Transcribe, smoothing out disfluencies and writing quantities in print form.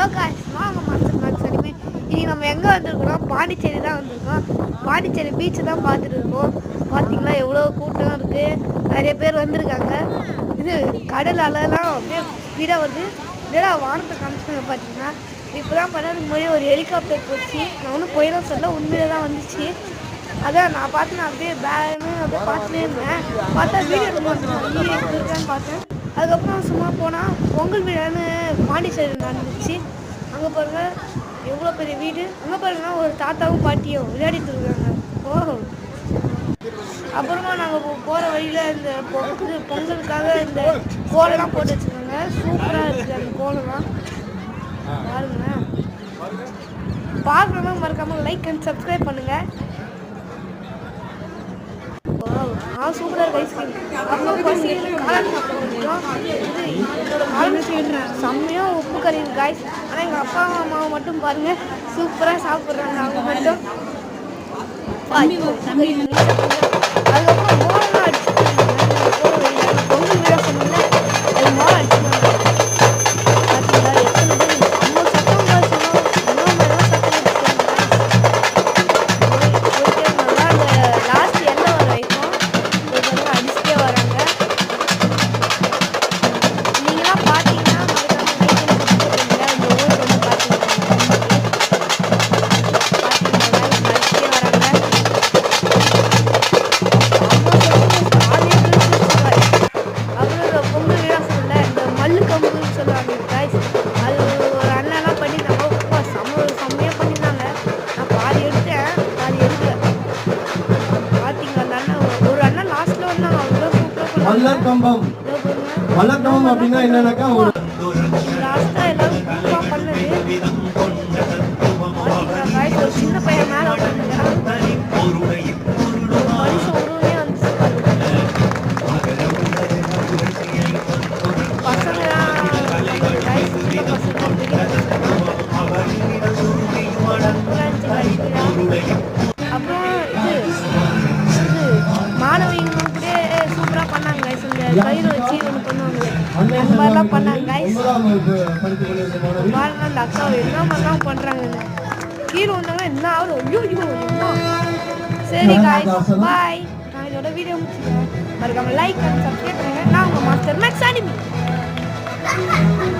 Hello guys, வாங்க master maths anime. இன்னைக்கு நம்ம எங்கே வந்திருக்கோம்? பாண்டிச்சேரி தான் வந்திருக்கோம். பாண்டிச்சேரி பீச்சு தான் பார்த்துட்டு இருக்கோம். பார்த்தீங்களா எவ்வளோ கூட்டம் இருக்குது, நிறைய பேர் வந்திருக்காங்க. இது கடல் அலைலாம் அப்படியே ஸ்பீடாக வருது. இதெல்லாம் வானத்தை காமிச்சாங்க. பார்த்தீங்கன்னா இப்போ தான் பண்ணதுக்கு முன்னாடி ஒரு ஹெலிகாப்டர் போச்சு. நான் ஒன்றும் போயிடும் சொல்ல, உண்மையில தான் வந்துச்சு. அதான் நான் பார்த்து நான் அப்படியே பேனு அப்படியே பார்த்துட்டே இருந்தேன். பார்த்தா வீடியோ இருக்கான்னு பார்த்தேன். அதுக்கப்புறம் சும்மா போனால் பொங்கல் விழான்னு பாண்டிச்சேரி நடந்துச்சு. அங்கே பாருங்கள் எவ்வளோ பெரிய வீடு. அங்கே பாருங்கன்னா ஒரு தாத்தாவும் பாட்டியும் விளையாடிட்டு இருக்காங்க. ஓ, அப்புறமா நாங்கள் போகிற வழியில் இந்த பொங்கலுக்காக இந்த கோலம்லாம் போட்டு வச்சுருக்காங்க. சூப்பராக இருக்குது அந்த கோலம்லாம். பாருங்களேன், பார்க்கணுன்னா மறக்காமல் லைக் அண்ட் சப்ஸ்கிரைப் பண்ணுங்கள். சூப்பராக இருக்கு ஐஸ்கிரீம். அப்புறம் காளான் சாப்பிட்றோம். செம்மையாக உப்பு கறி இருக்கு காய்ஸ். ஆனால் எங்கள் அப்பா அம்மாவை மட்டும் பாருங்கள், சூப்பராக சாப்பிட்றாங்க. அவங்க மட்டும் அதுக்கப்புறம் மோளெல்லாம் அடிச்சுட்டாங்க. பொங்கல் விழா சொன்னாங்க, அது மோளம் அடிச்சுட்டாங்க. பார்த்தீங்களா எத்தனை பேர் அம்மா சத்தம் சொன்னோம். வல்லக்கம்பம். வல்லக்கம்பம் அப்படின்னா என்னன்னாக்கா ஒரு சின்ன பையன் மேல கயிறு வச்சு ஒன்று பண்ணுவாங்க. அந்த மாதிரிலாம் பண்ணாங்க கைஸ். பாருங்க அந்த அக்கா என்ன மாதிரிலாம் பண்ணுறாங்கன்னு. கீழே வந்தாங்கன்னா என்ன ஆகும். ஐயோ சரி கைஸ், பாய். நான் இதோட வீடியோ முடிச்சுக்கிறேன். மறக்காம லைக் அண்ட் சப்ஸ்கிரைப் பண்ணுங்க. நான் உங்கள் மாஸ்டர் மேக்ஸ் அனிமே.